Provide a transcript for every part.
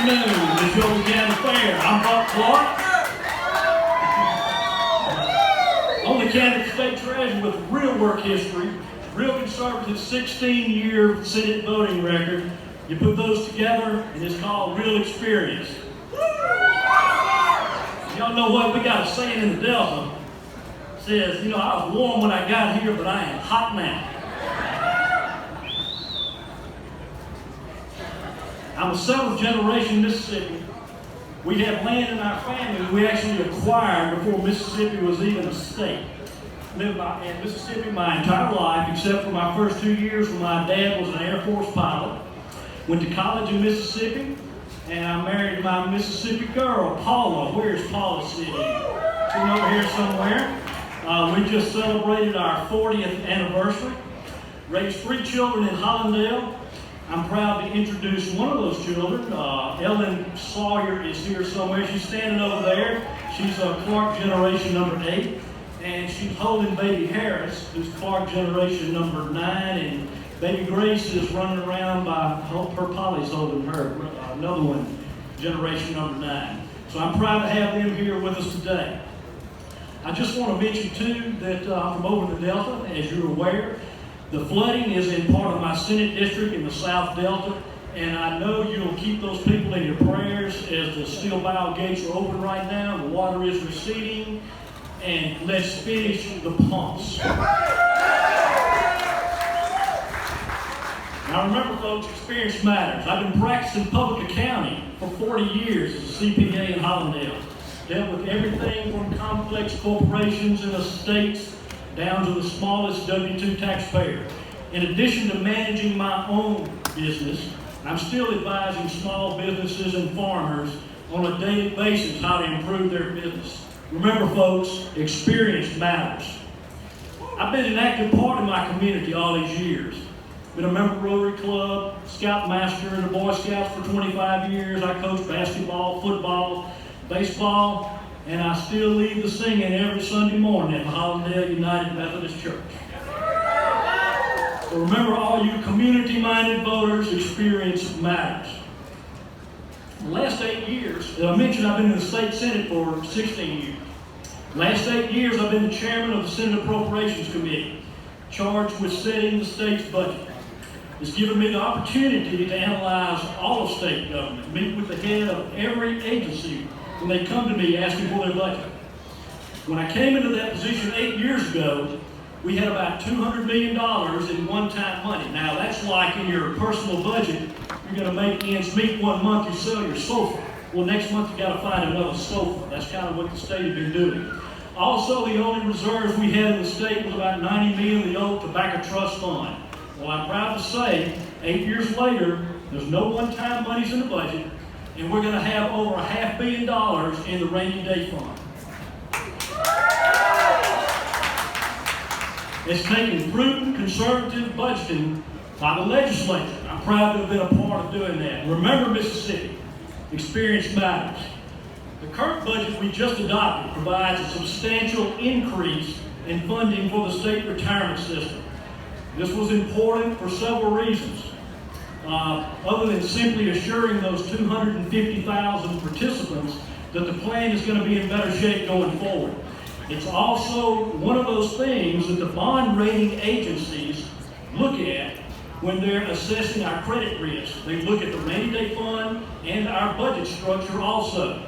afternoon, the Joey County Fair. I'm Buck Clarke. Only candidate state treasurer with real work history, real conservative 16-year Senate voting record. You put those together, and it's called real experience. Y'all know what? We got a saying in the Delta. It says, I was warm when I got here, but I am hot now. I'm a seventh generation Mississippi. We have land in our family we actually acquired before Mississippi was even a state. Lived in Mississippi my entire life, except for my first 2 years when my dad was an Air Force pilot. Went to college in Mississippi, and I married my Mississippi girl, Paula. Where's Paula sitting? She's over here somewhere. We just celebrated our 40th anniversary. Raised 3 children in Hollandale. I'm proud to introduce one of those children. Ellen Sawyer is here somewhere. She's standing over there. She's a Clarke generation number 8. And she's holding baby Harris, who's Clarke generation number 9. And baby Grace is running around by her Polly's holding her, another one, generation number 9. So I'm proud to have them here with us today. I just want to mention too that I'm from over the Delta, as you're aware. The flooding is in part of my Senate district in the South Delta, and I know you'll keep those people in your prayers as the steel bow gates are open right now, the water is receding, and let's finish the pumps. Now remember folks, experience matters. I've been practicing public accounting for 40 years as a CPA in Hollandale. Dealt with everything from complex corporations and estates down to the smallest W-2 taxpayer. In addition to managing my own business, I'm still advising small businesses and farmers on a daily basis how to improve their business. Remember folks, experience matters. I've been an active part of my community all these years. Been a member of Rotary Club, Scoutmaster in the Boy Scouts for 25 years. I coach basketball, football, baseball, and I still lead the singing every Sunday morning at Hollandale United Methodist Church. So remember, all you community-minded voters, experience matters. The last 8 years, I mentioned I've been in the state Senate for 16 years. The last 8 years, I've been the chairman of the Senate Appropriations Committee, charged with setting the state's budget. It's given me the opportunity to analyze all of state government, meet with the head of every agency when they come to me asking for their budget. When I came into that position 8 years ago, we had about $200 million in one-time money. Now that's like in your personal budget, you're going to make ends meet one month, you sell your sofa. Well, next month you got to find another sofa. That's kind of what the state has been doing. Also, the only reserves we had in the state was about $90 million in the old tobacco trust fund. Well, I'm proud to say, 8 years later, there's no one-time monies in the budget, and we're going to have over $500 million in the rainy day fund. It's taking prudent, conservative budgeting by the legislature. I'm proud to have been a part of doing that. Remember, Mississippi, experience matters. The current budget we just adopted provides a substantial increase in funding for the state retirement system. This was important for several reasons. Other than simply assuring those 250,000 participants that the plan is going to be in better shape going forward. It's also one of those things that the bond rating agencies look at when they're assessing our credit risk. They look at the rainy day fund and our budget structure also.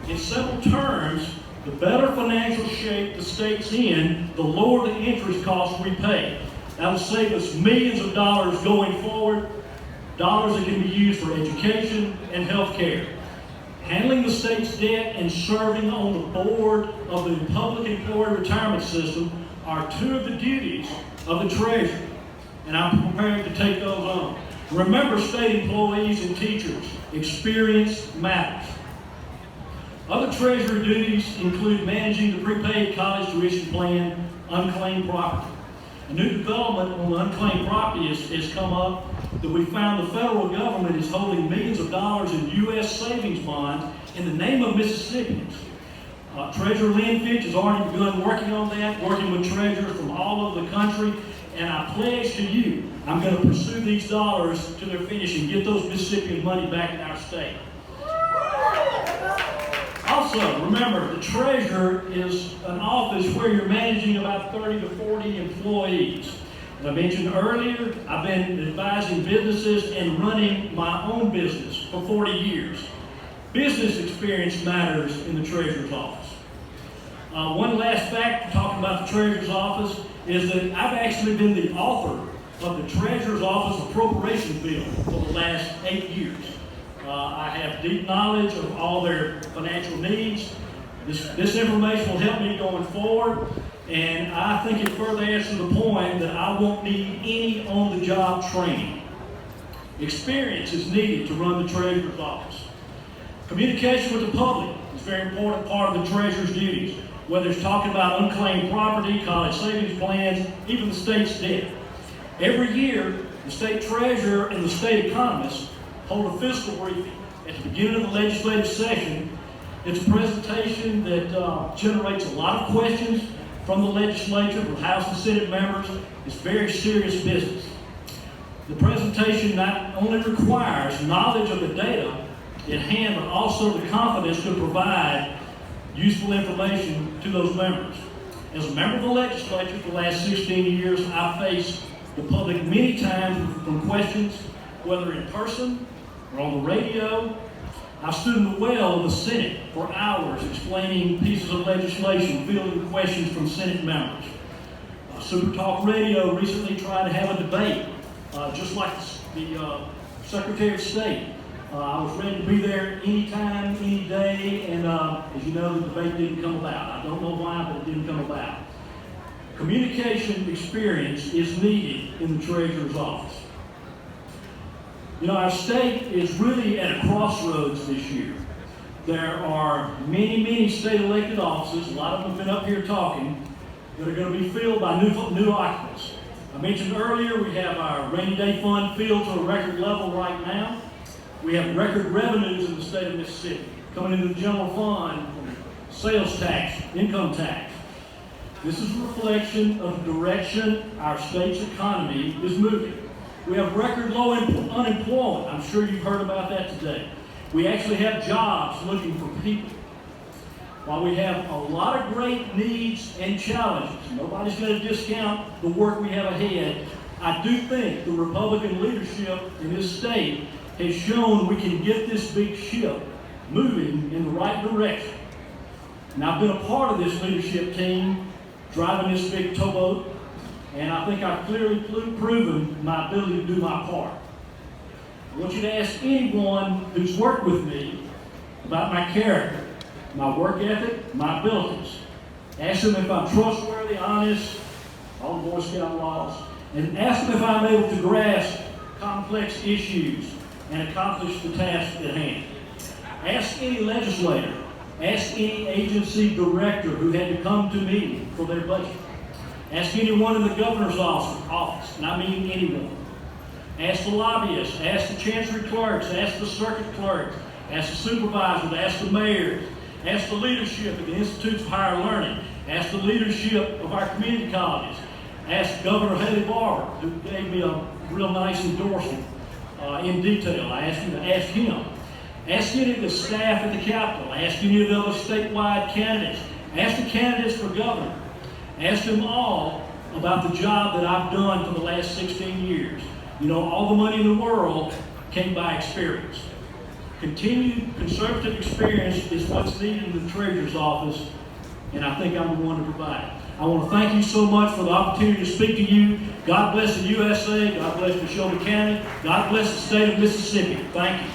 In simple terms, the better financial shape the state's in, the lower the interest costs we pay. That'll save us millions of dollars going forward, dollars that can be used for education and health care. Handling the state's debt and serving on the board of the Public Employee Retirement System are 2 of the duties of the Treasurer, and I'm prepared to take those on. Remember, state employees and teachers, experience matters. Other Treasury duties include managing the prepaid college tuition plan, unclaimed property. A new development on the unclaimed property has come up that we found the federal government is holding millions of dollars in U.S. savings bonds in the name of Mississippians. Treasurer Lynn Fitch has already begun working on that, working with treasurers from all over the country, and I pledge to you, I'm going to pursue these dollars to their finish and get those Mississippian money back in our state. Also, remember, the treasurer is an office where you're managing about 30 to 40 employees. As I mentioned earlier, I've been advising businesses and running my own business for 40 years. Business experience matters in the treasurer's office. One last fact talking about the treasurer's office is that I've actually been the author of the treasurer's office appropriation bill for the last 8 years. I have deep knowledge of all their financial needs. This information will help me going forward, and I think it further adds to the point that I won't need any on-the-job training. Experience is needed to run the treasurer's office. Communication with the public is a very important part of the treasurer's duties, whether it's talking about unclaimed property, college savings plans, even the state's debt. Every year, the state treasurer and the state economist hold a fiscal briefing at the beginning of the legislative session. It's a presentation that generates a lot of questions from the legislature, from House and Senate members. It's very serious business. The presentation not only requires knowledge of the data at hand, but also the confidence to provide useful information to those members. As a member of the legislature for the last 16 years, I've faced the public many times from questions, whether in person or on the radio. I've stood in the well of the Senate for hours explaining pieces of legislation, fielding questions from Senate members. Super Talk Radio recently tried to have a debate, just like the Secretary of State. I was ready to be there anytime, any day, and as you know, the debate didn't come about. I don't know why, but it didn't come about. Communication experience is needed in the treasurer's office. You know, our state is really at a crossroads this year. There are many state elected offices, a lot of them have been up here talking, that are going to be filled by new occupants. I mentioned earlier we have our rainy day fund filled to a record level right now. We have record revenues in the state of Mississippi coming into the general fund, sales tax, income tax. This is a reflection of the direction our state's economy is moving. We have record low unemployment. I'm sure you've heard about that today. We actually have jobs looking for people. While we have a lot of great needs and challenges, nobody's going to discount the work we have ahead. I do think the Republican leadership in this state has shown we can get this big ship moving in the right direction. And I've been a part of this leadership team driving this big towboat, and I think I've clearly proven my ability to do my part. I want you to ask anyone who's worked with me about my character, my work ethic, my abilities. Ask them if I'm trustworthy, honest, all the Boy Scout laws, and ask them if I'm able to grasp complex issues and accomplish the task at hand. Ask any legislator, ask any agency director who had to come to me for their budget. Ask anyone in the governor's office, and I mean anyone. Ask the lobbyists, ask the chancery clerks, ask the circuit clerks, ask the supervisors, ask the mayors, ask the leadership at the Institutes of Higher Learning, ask the leadership of our community colleges, ask Governor Haley Barber, who gave me a real nice endorsement in detail. I asked you to ask him. Ask any of the staff at the Capitol, ask any of the other statewide candidates, ask the candidates for governor. Ask them all about the job that I've done for the last 16 years. You know, all the money in the world came by experience. Continued conservative experience is what's needed in the treasurer's office, and I think I'm the one to provide it. I want to thank you so much for the opportunity to speak to you. God bless the USA. God bless Neshoba County. God bless the state of Mississippi. Thank you.